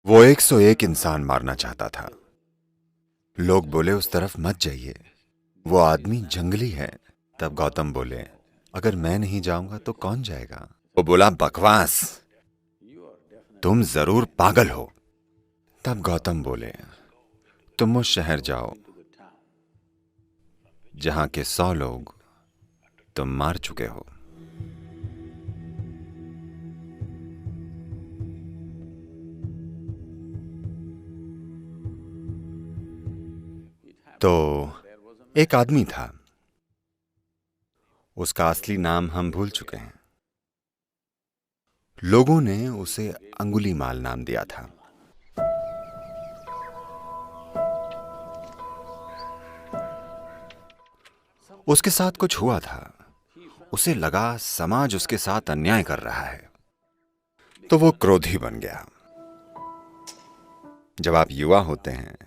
वो 101 इंसान मारना चाहता था। लोग बोले उस तरफ मत जाइए, वो आदमी जंगली है। तब गौतम बोले, अगर मैं नहीं जाऊंगा तो कौन जाएगा? वो बोला, बकवास, तुम जरूर पागल हो। तब गौतम बोले, तुम उस शहर जाओ जहां के 100 लोग तुम मार चुके हो। तो एक आदमी था, उसका असली नाम हम भूल चुके हैं। लोगों ने उसे अंगुलीमाल नाम दिया था। उसके साथ कुछ हुआ था। उसे लगा समाज उसके साथ अन्याय कर रहा है, तो वो क्रोधी बन गया। जब आप युवा होते हैं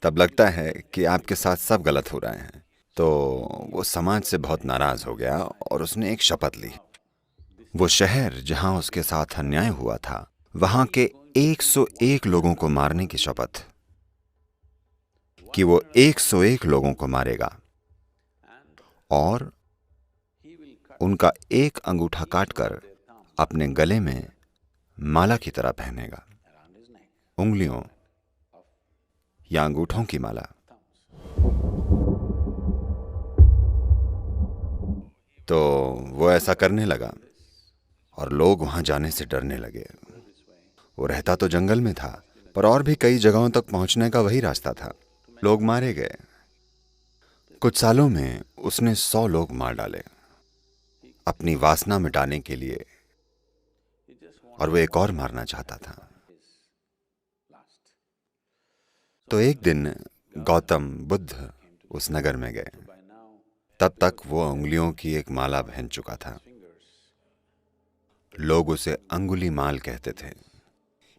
तब लगता है कि आपके साथ सब गलत हो रहे हैं। तो वो समाज से बहुत नाराज हो गया और उसने एक शपथ ली। वो शहर जहां उसके साथ अन्याय हुआ था, वहां के 101 लोगों को मारने की शपथ, कि वो 101 लोगों को मारेगा और उनका एक अंगूठा काटकर अपने गले में माला की तरह पहनेगा। उंगलियों या अंगूठों की माला। तो वो ऐसा करने लगा और लोग वहां जाने से डरने लगे। वो रहता तो जंगल में था, पर और भी कई जगहों तक पहुंचने का वही रास्ता था। लोग मारे गए। कुछ सालों में उसने 100 लोग मार डाले अपनी वासना मिटाने के लिए, और वो एक और मारना चाहता था। तो एक दिन गौतम बुद्ध उस नगर में गए। तब तक वो उंगलियों की एक माला पहन चुका था। लोग उसे अंगुली माल कहते थे,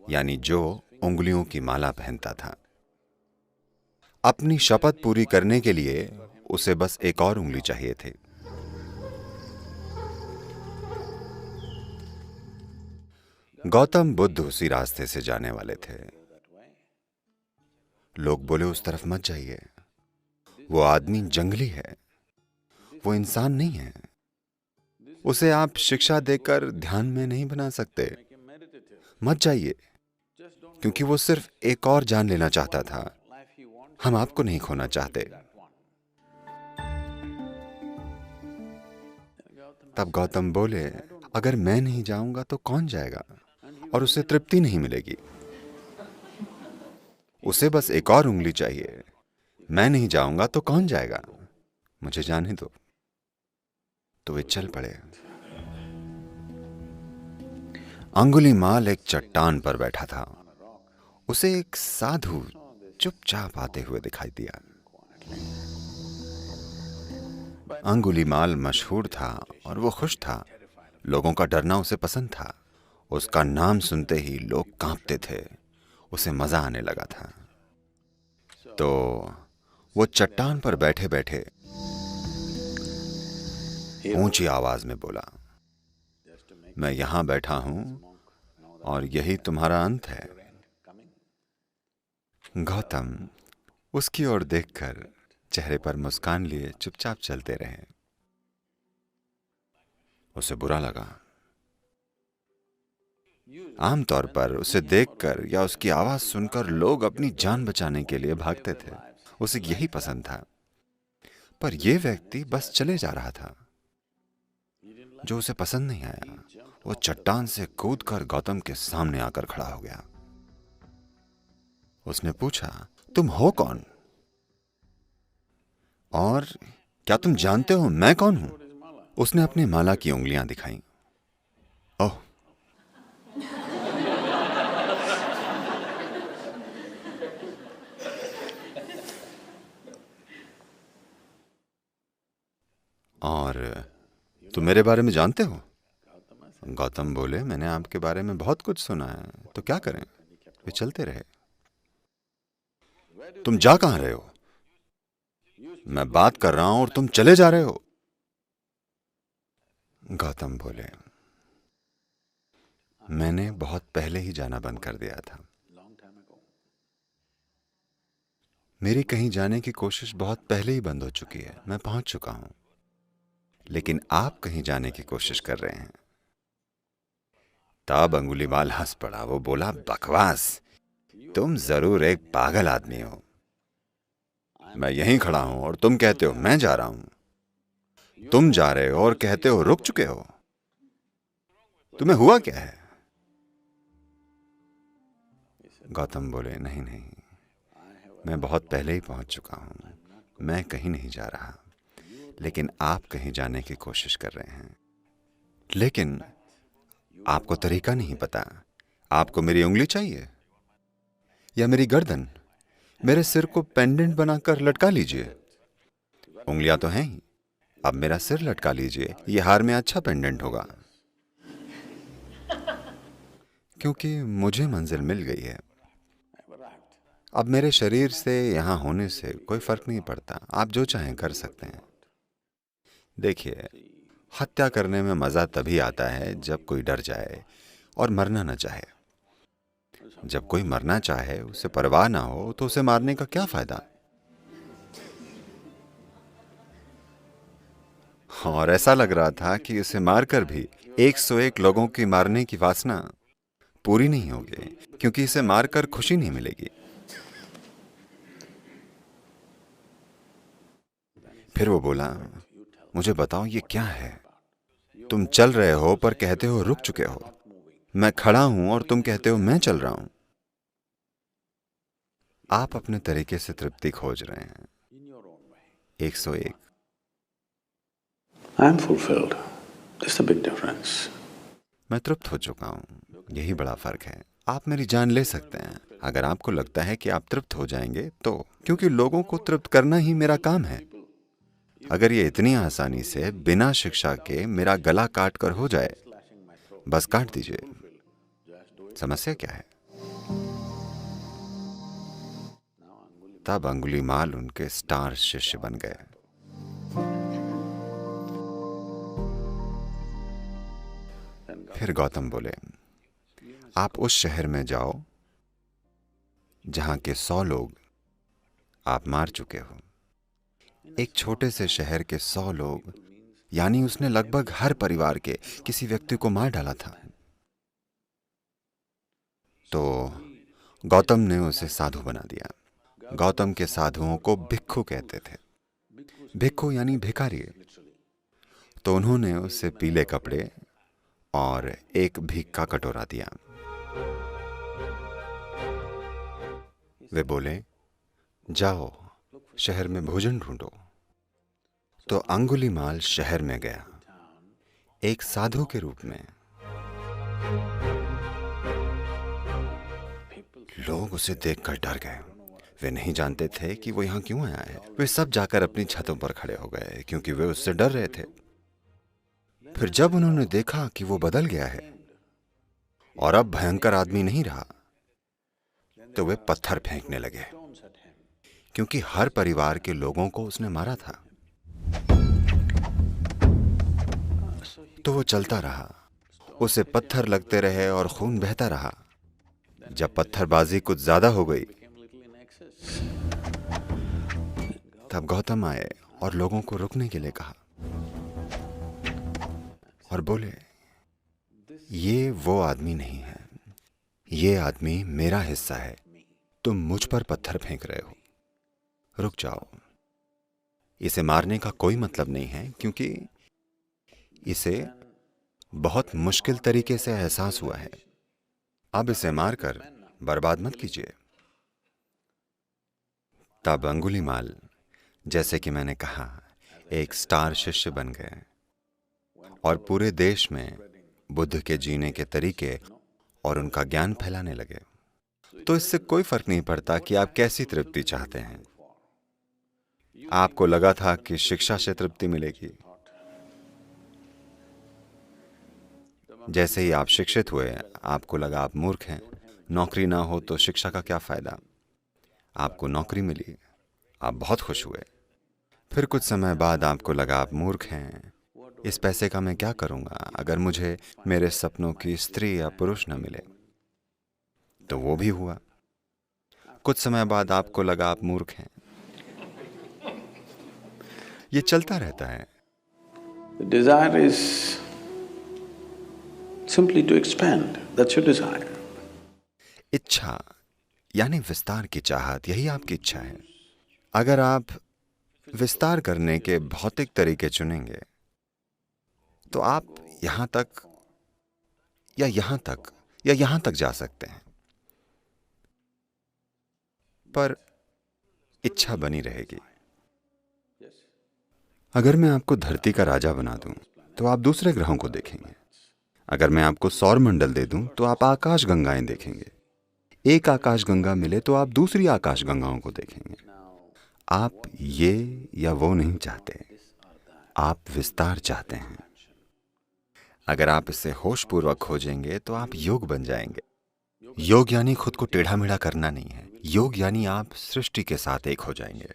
यानी जो उंगलियों की माला पहनता था। अपनी शपथ पूरी करने के लिए उसे बस एक और उंगली चाहिए थी। गौतम बुद्ध उसी रास्ते से जाने वाले थे। लोग बोले उस तरफ मत जाइए, वो आदमी जंगली है, वो इंसान नहीं है। उसे आप शिक्षा देकर ध्यान में नहीं बना सकते। मत जाइए, क्योंकि वो सिर्फ एक और जान लेना चाहता था। हम आपको नहीं खोना चाहते। तब गौतम बोले, अगर मैं नहीं जाऊंगा तो कौन जाएगा? और उसे तृप्ति नहीं मिलेगी। उसे बस एक और उंगली चाहिए। मैं नहीं जाऊंगा तो कौन जाएगा? मुझे जाने दो। तो वे चल पड़े। अंगुलीमाल एक चट्टान पर बैठा था। उसे एक साधु चुपचाप आते हुए दिखाई दिया। अंगुलीमाल मशहूर था और वो खुश था। लोगों का डरना उसे पसंद था। उसका नाम सुनते ही लोग कांपते थे। उसे मजा आने लगा था। तो वो चट्टान पर बैठे बैठे ऊंची आवाज में बोला, मैं यहां बैठा हूं और यही तुम्हारा अंत है। गौतम उसकी ओर देखकर चेहरे पर मुस्कान लिए चुपचाप चलते रहे। उसे बुरा लगा। आमतौर पर उसे देखकर या उसकी आवाज सुनकर लोग अपनी जान बचाने के लिए भागते थे। उसे यही पसंद था। पर यह व्यक्ति बस चले जा रहा था, जो उसे पसंद नहीं आया। वो चट्टान से कूदकर गौतम के सामने आकर खड़ा हो गया। उसने पूछा, तुम हो कौन? और क्या तुम जानते हो मैं कौन हूं? उसने अपनी माला की उंगलियां दिखाई। ओह, और तुम मेरे बारे में जानते हो? गौतम बोले, मैंने आपके बारे में बहुत कुछ सुना है, तो क्या करें? वे चलते रहे। तुम जा कहां रहे हो? मैं बात कर रहा हूं और तुम चले जा रहे हो। गौतम बोले, मैंने बहुत पहले ही जाना बंद कर दिया था। मेरी कहीं जाने की कोशिश बहुत पहले ही बंद हो चुकी है, मैं पहुंच चुका हूं। लेकिन आप कहीं जाने की कोशिश कर रहे हैं। तब अंगुलीमाल हंस पड़ा। वो बोला, बकवास, तुम जरूर एक पागल आदमी हो। मैं यहीं खड़ा हूं और तुम कहते हो मैं जा रहा हूं। तुम जा रहे हो और कहते हो रुक चुके हो। तुम्हें हुआ क्या है? गौतम बोले, नहीं नहीं, मैं बहुत पहले ही पहुंच चुका हूं। मैं कहीं नहीं जा रहा। लेकिन आप कहीं जाने की कोशिश कर रहे हैं। लेकिन आपको तरीका नहीं पता। आपको मेरी उंगली चाहिए या मेरी गर्दन? मेरे सिर को पेंडेंट बनाकर लटका लीजिए। उंगलियां तो हैं ही। अब मेरा सिर लटका लीजिए, यह हार में अच्छा पेंडेंट होगा। क्योंकि मुझे मंजिल मिल गई है। अब मेरे शरीर से यहां होने से कोई फर्क नहीं पड़ता। आप जो चाहें कर सकते हैं। देखिए, हत्या करने में मजा तभी आता है जब कोई डर जाए और मरना न चाहे। जब कोई मरना चाहे, उसे परवाह ना हो, तो उसे मारने का क्या फायदा? और ऐसा लग रहा था कि उसे मारकर भी 101 लोगों की मारने की वासना पूरी नहीं होगी, क्योंकि इसे मारकर खुशी नहीं मिलेगी। फिर वो बोला, मुझे बताओ ये क्या है? तुम चल रहे हो पर कहते हो रुक चुके हो। मैं खड़ा हूं और तुम कहते हो मैं चल रहा हूं। आप अपने तरीके से तृप्ति खोज रहे हैं। 101। I am fulfilled. That's the big difference. मैं तृप्त हो चुका हूं, यही बड़ा फर्क है। आप मेरी जान ले सकते हैं अगर आपको लगता है कि आप तृप्त हो जाएंगे तो, क्योंकि लोगों को तृप्त करना ही मेरा काम है। अगर ये इतनी आसानी से बिना शिक्षा के मेरा गला काट कर हो जाए, बस काट दीजिए। समस्या क्या है? तब अंगुलीमाल उनके स्टार शिष्य बन गए। फिर गौतम बोले, आप उस शहर में जाओ जहां के 100 लोग आप मार चुके हो। एक छोटे से शहर के 100 लोग, यानी उसने लगभग हर परिवार के किसी व्यक्ति को मार डाला था। तो गौतम ने उसे साधु बना दिया। गौतम के साधुओं को भिक्खु कहते थे। भिक्खु यानी भिखारी। तो उन्होंने उसे पीले कपड़े और एक भीख का कटोरा दिया। वे बोले, जाओ शहर में भोजन ढूंढो। तो अंगुलीमाल शहर में गया एक साधु के रूप में। लोग उसे देखकर डर गए। वे नहीं जानते थे कि वो यहां क्यों आया है। वे सब जाकर अपनी छतों पर खड़े हो गए, क्योंकि वे उससे डर रहे थे। फिर जब उन्होंने देखा कि वो बदल गया है और अब भयंकर आदमी नहीं रहा, तो वे पत्थर फेंकने लगे, क्योंकि हर परिवार के लोगों को उसने मारा था। तो वो चलता रहा, उसे पत्थर लगते रहे और खून बहता रहा। जब पत्थरबाजी कुछ ज्यादा हो गई, तब गौतम आए और लोगों को रुकने के लिए कहा और बोले, ये वो आदमी नहीं है, ये आदमी मेरा हिस्सा है। तुम मुझ पर पत्थर फेंक रहे हो, रुक जाओ। इसे मारने का कोई मतलब नहीं है, क्योंकि इसे बहुत मुश्किल तरीके से एहसास हुआ है। अब इसे मारकर बर्बाद मत कीजिए। तब अंगुलीमाल, जैसे कि मैंने कहा, एक स्टार शिष्य बन गए और पूरे देश में बुद्ध के जीने के तरीके और उनका ज्ञान फैलाने लगे। तो इससे कोई फर्क नहीं पड़ता कि आप कैसी तृप्ति चाहते हैं। आपको लगा था कि शिक्षा से तृप्ति मिलेगी। जैसे ही आप शिक्षित हुए, आपको लगा आप मूर्ख हैं। नौकरी ना हो तो शिक्षा का क्या फायदा। आपको नौकरी मिली, आप बहुत खुश हुए। फिर कुछ समय बाद आपको लगा आप मूर्ख हैं। इस पैसे का मैं क्या करूंगा अगर मुझे मेरे सपनों की स्त्री या पुरुष न मिले। तो वो भी हुआ। कुछ समय बाद आपको लगा आप मूर्ख हैं। ये चलता रहता है। The desire is simply to expand. That's your desire. इच्छा यानी विस्तार की चाहत, यही आपकी इच्छा है। अगर आप विस्तार करने के भौतिक तरीके चुनेंगे तो आप यहां तक या यहां तक या यहां तक जा सकते हैं, पर इच्छा बनी रहेगी। अगर मैं आपको धरती का राजा बना दूं तो आप दूसरे ग्रहों को देखेंगे। अगर मैं आपको सौर मंडल दे दूं तो आप आकाश गंगाएं देखेंगे। एक आकाश गंगा मिले तो आप दूसरी आकाश गंगाओं को देखेंगे। आप ये या वो नहीं चाहते, आप विस्तार चाहते हैं। अगर आप इसे होशपूर्वक खोजेंगे तो आप योग बन जाएंगे। योग यानी खुद को टेढ़ा मेढ़ा करना नहीं है। योग यानी आप सृष्टि के साथ एक हो जाएंगे।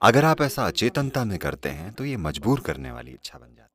अगर आप ऐसा अचेतनता में करते हैं तो ये मजबूर करने वाली इच्छा बन जाती है।